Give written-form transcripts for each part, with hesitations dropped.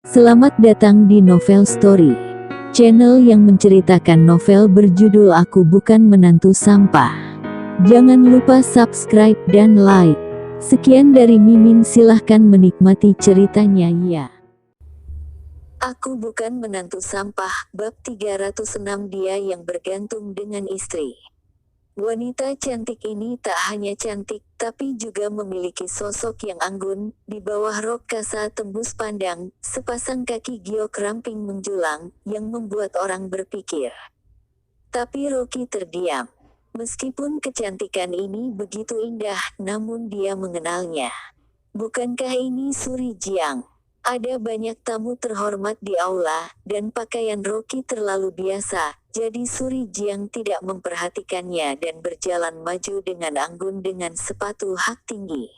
Selamat datang di Novel Story, channel yang menceritakan novel berjudul Aku Bukan Menantu Sampah. Jangan lupa subscribe dan like. Sekian dari Mimin, silahkan menikmati ceritanya ya. Aku Bukan Menantu Sampah, bab 306. Dia yang bergantung dengan istri. Wanita cantik ini tak hanya cantik, tapi juga memiliki sosok yang anggun. Di bawah rok kasa tembus pandang, sepasang kaki giok ramping menjulang, yang membuat orang berpikir. Tapi Rocky terdiam. Meskipun kecantikan ini begitu indah, namun dia mengenalnya. Bukankah ini Suri Jiang? Ada banyak tamu terhormat di aula, dan pakaian Rocky terlalu biasa, jadi Suri Jiang tidak memperhatikannya dan berjalan maju dengan anggun dengan sepatu hak tinggi.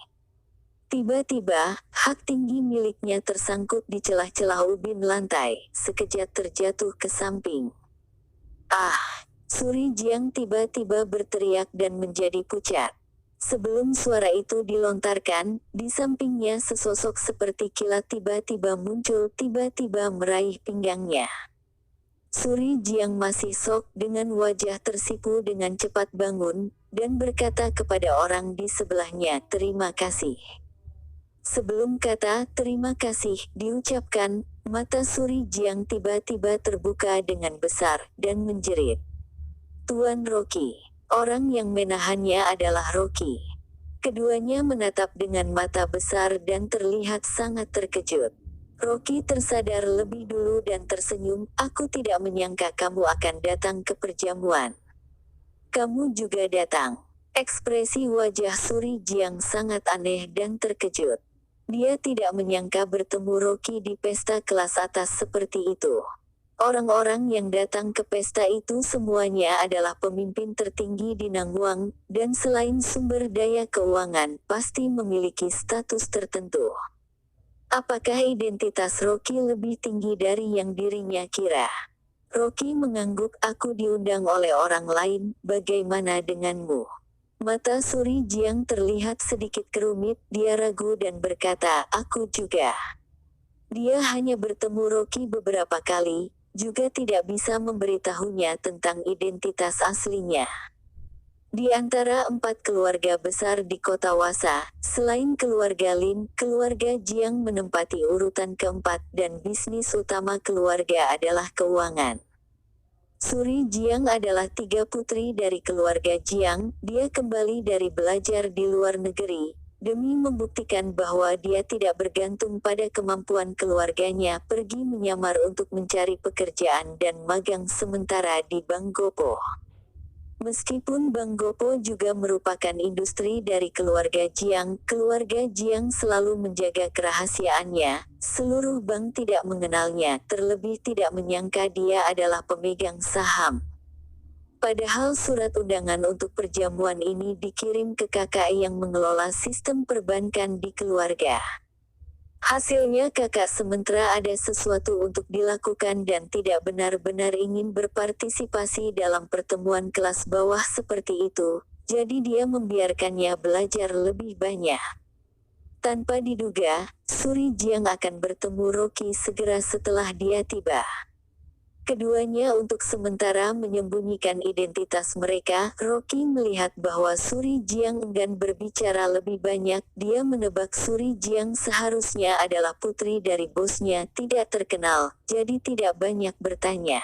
Tiba-tiba, hak tinggi miliknya tersangkut di celah-celah ubin lantai, sekejap terjatuh ke samping. Ah! Suri Jiang tiba-tiba berteriak dan menjadi pucat. Sebelum suara itu dilontarkan, di sampingnya sesosok seperti kilat tiba-tiba muncul, tiba-tiba meraih pinggangnya. Suri Jiang masih sok, dengan wajah tersipu dengan cepat bangun, dan berkata kepada orang di sebelahnya, "Terima kasih." Sebelum kata "terima kasih" diucapkan, mata Suri Jiang tiba-tiba terbuka dengan besar, dan menjerit. "Tuan Rocky." Orang yang menahannya adalah Rocky. Keduanya menatap dengan mata besar dan terlihat sangat terkejut. Rocky tersadar lebih dulu dan tersenyum, "Aku tidak menyangka kamu akan datang ke perjamuan." "Kamu juga datang." Ekspresi wajah Suri Jiang sangat aneh dan terkejut. Dia tidak menyangka bertemu Rocky di pesta kelas atas seperti itu. Orang-orang yang datang ke pesta itu semuanya adalah pemimpin tertinggi di Nangguang, dan selain sumber daya keuangan, pasti memiliki status tertentu. Apakah identitas Rocky lebih tinggi dari yang dirinya kira? Rocky mengangguk. "Aku diundang oleh orang lain, bagaimana denganmu?" Mata Suri Jiang terlihat sedikit kerumit, dia ragu dan berkata, "Aku juga." Dia hanya bertemu Rocky beberapa kali, juga tidak bisa memberitahunya tentang identitas aslinya. Di antara 4 keluarga besar di kota Wasa, selain keluarga Lin, keluarga Jiang menempati urutan keempat, dan bisnis utama keluarga adalah keuangan. Suri Jiang adalah 3 putri dari keluarga Jiang. Dia kembali dari belajar di luar negeri, demi membuktikan bahwa dia tidak bergantung pada kemampuan keluarganya, pergi menyamar untuk mencari pekerjaan dan magang sementara di Bank Gopo. Meskipun Bank Gopo juga merupakan industri dari keluarga Jiang selalu menjaga kerahasiaannya. Seluruh bank tidak mengenalnya, terlebih tidak menyangka dia adalah pemegang saham. Padahal surat undangan untuk perjamuan ini dikirim ke kakak yang mengelola sistem perbankan di keluarga. Hasilnya kakak sementara ada sesuatu untuk dilakukan dan tidak benar-benar ingin berpartisipasi dalam pertemuan kelas bawah seperti itu, jadi dia membiarkannya belajar lebih banyak. Tanpa diduga, Suri Jiang akan bertemu Rocky segera setelah dia tiba. Keduanya untuk sementara menyembunyikan identitas mereka. Rocky melihat bahwa Suri Jiang enggan berbicara lebih banyak. Dia menebak Suri Jiang seharusnya adalah putri dari bosnya tidak terkenal, jadi tidak banyak bertanya.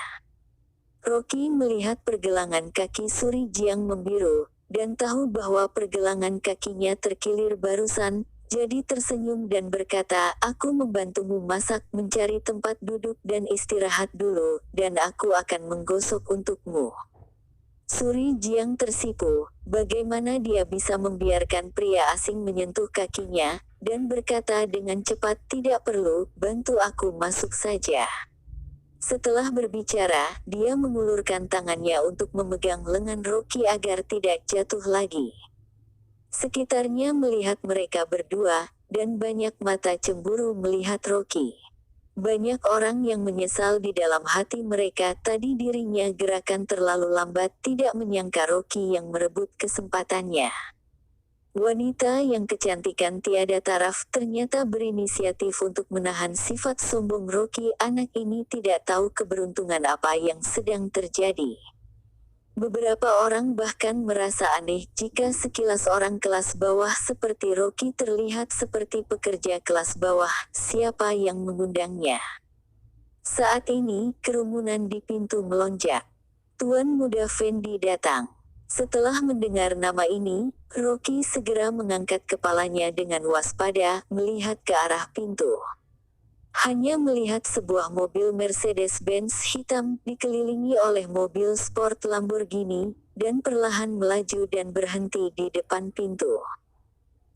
Rocky melihat pergelangan kaki Suri Jiang membiru, dan tahu bahwa pergelangan kakinya terkilir barusan. Jadi tersenyum dan berkata, "Aku membantumu masak, mencari tempat duduk dan istirahat dulu, dan aku akan menggosok untukmu." Suri Jiang tersipu, bagaimana dia bisa membiarkan pria asing menyentuh kakinya, dan berkata dengan cepat, "Tidak perlu, bantu aku masuk saja." Setelah berbicara, dia mengulurkan tangannya untuk memegang lengan Rocky agar tidak jatuh lagi. Sekitarnya melihat mereka berdua, dan banyak mata cemburu melihat Rocky. Banyak orang yang menyesal di dalam hati mereka, tadi dirinya gerakan terlalu lambat, tidak menyangka Rocky yang merebut kesempatannya. Wanita yang kecantikan tiada taraf ternyata berinisiatif untuk menahan sifat sombong Rocky. Anak ini tidak tahu keberuntungan apa yang sedang terjadi. Beberapa orang bahkan merasa aneh jika sekilas orang kelas bawah seperti Rocky terlihat seperti pekerja kelas bawah. Siapa yang mengundangnya? Saat ini, kerumunan di pintu melonjak. Tuan Muda Fendi datang. Setelah mendengar nama ini, Rocky segera mengangkat kepalanya dengan waspada, melihat ke arah pintu. Hanya melihat sebuah mobil Mercedes-Benz hitam dikelilingi oleh mobil sport Lamborghini, dan perlahan melaju dan berhenti di depan pintu.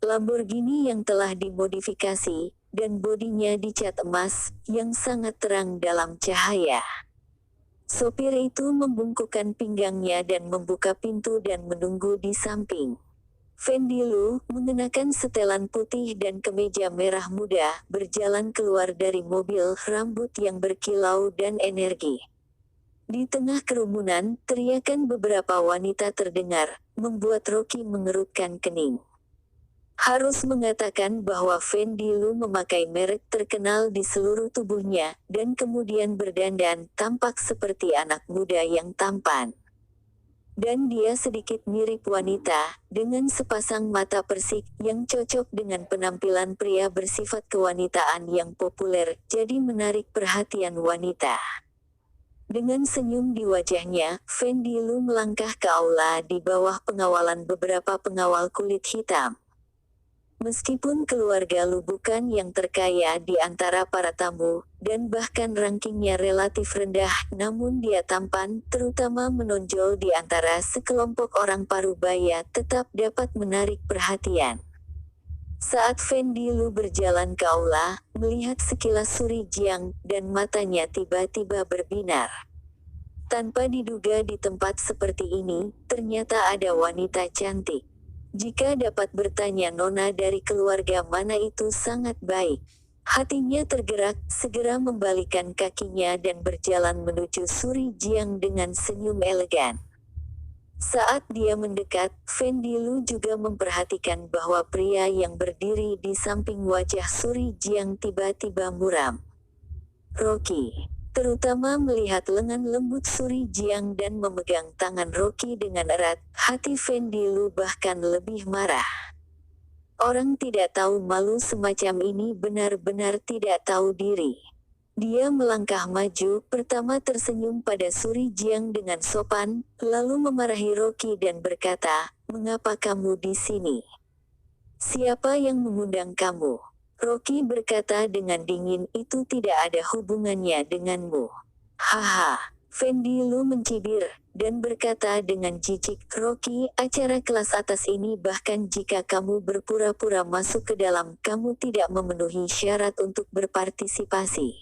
Lamborghini yang telah dimodifikasi, dan bodinya dicat emas, yang sangat terang dalam cahaya. Sopir itu membungkukkan pinggangnya dan membuka pintu dan menunggu di samping. Fendi Lu, mengenakan setelan putih dan kemeja merah muda, berjalan keluar dari mobil, rambut yang berkilau dan energi. Di tengah kerumunan, teriakan beberapa wanita terdengar, membuat Rocky mengerutkan kening. Harus mengatakan bahwa Fendi Lu memakai merek terkenal di seluruh tubuhnya, dan kemudian berdandan, tampak seperti anak muda yang tampan. Dan dia sedikit mirip wanita, dengan sepasang mata persik, yang cocok dengan penampilan pria bersifat kewanitaan yang populer, jadi menarik perhatian wanita. Dengan senyum di wajahnya, Fendi Lu melangkah ke aula di bawah pengawalan beberapa pengawal kulit hitam. Meskipun keluarga Lu bukan yang terkaya di antara para tamu, dan bahkan rankingnya relatif rendah, namun dia tampan, terutama menonjol di antara sekelompok orang parubaya, tetap dapat menarik perhatian. Saat Fendi Lu berjalan ke aula, melihat sekilas Suri Jiang, dan matanya tiba-tiba berbinar. Tanpa diduga di tempat seperti ini, ternyata ada wanita cantik. Jika dapat bertanya nona dari keluarga mana itu sangat baik. Hatinya tergerak, segera membalikan kakinya dan berjalan menuju Suri Jiang dengan senyum elegan. Saat dia mendekat, Fendi Lu juga memperhatikan bahwa pria yang berdiri di samping wajah Suri Jiang tiba-tiba muram. Rocky, terutama melihat lengan lembut Suri Jiang dan memegang tangan Rocky dengan erat, hati Fendi Lu bahkan lebih marah. Orang tidak tahu malu semacam ini benar-benar tidak tahu diri. Dia melangkah maju, pertama tersenyum pada Suri Jiang dengan sopan, lalu memarahi Rocky dan berkata, "Mengapa kamu di sini? Siapa yang mengundang kamu?" Rocky berkata dengan dingin, "Itu tidak ada hubungannya denganmu." "Haha." Fendi Lu mencibir, dan berkata dengan jijik, "Rocky, acara kelas atas ini bahkan jika kamu berpura-pura masuk ke dalam, kamu tidak memenuhi syarat untuk berpartisipasi.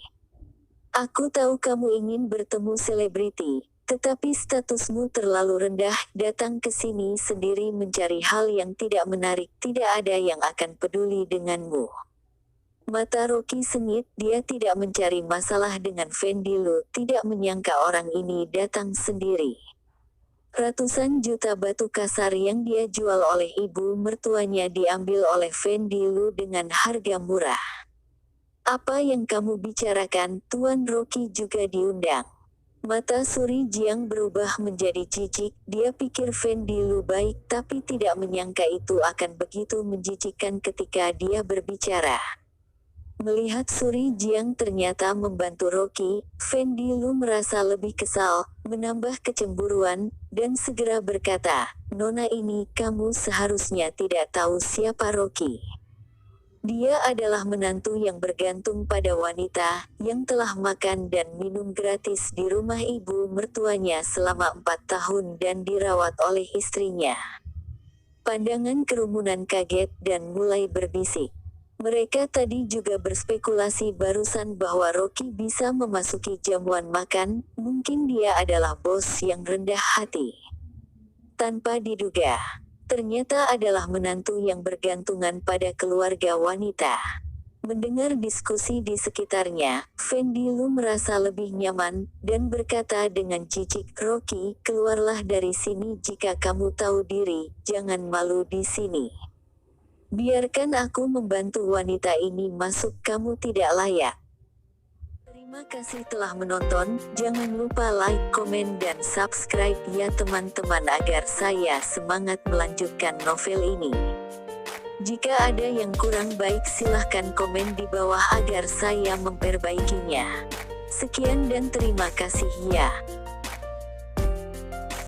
Aku tahu kamu ingin bertemu selebriti, tetapi statusmu terlalu rendah, datang ke sini sendiri mencari hal yang tidak menarik, tidak ada yang akan peduli denganmu." Mata Rocky sengit, dia tidak mencari masalah dengan Fendi Lu, tidak menyangka orang ini datang sendiri. Ratusan juta batu kasar yang dia jual oleh ibu mertuanya diambil oleh Fendi Lu dengan harga murah. "Apa yang kamu bicarakan?" Tuan Rocky juga diundang. Mata Suri Jiang berubah menjadi jijik, dia pikir Fendi Lu baik tapi tidak menyangka itu akan begitu menjijikkan ketika dia berbicara. Melihat Suri Jiang ternyata membantu Rocky, Fendi Lu merasa lebih kesal, menambah kecemburuan, dan segera berkata, "Nona ini, kamu seharusnya tidak tahu siapa Rocky. Dia adalah menantu yang bergantung pada wanita, yang telah makan dan minum gratis di rumah ibu mertuanya selama 4 tahun dan dirawat oleh istrinya." Pandangan kerumunan kaget dan mulai berbisik. Mereka tadi juga berspekulasi barusan bahwa Rocky bisa memasuki jamuan makan, mungkin dia adalah bos yang rendah hati. Tanpa diduga, ternyata adalah menantu yang bergantungan pada keluarga wanita. Mendengar diskusi di sekitarnya, Fendi Lu merasa lebih nyaman, dan berkata dengan jijik, "Rocky, keluarlah dari sini jika kamu tahu diri, jangan malu di sini." Biarkan aku membantu wanita ini masuk, kamu tidak layak. Terima kasih telah menonton, jangan lupa like, komen dan subscribe ya teman-teman agar saya semangat melanjutkan novel ini. Jika ada yang kurang baik silahkan komen di bawah agar saya memperbaikinya. Sekian dan terima kasih ya.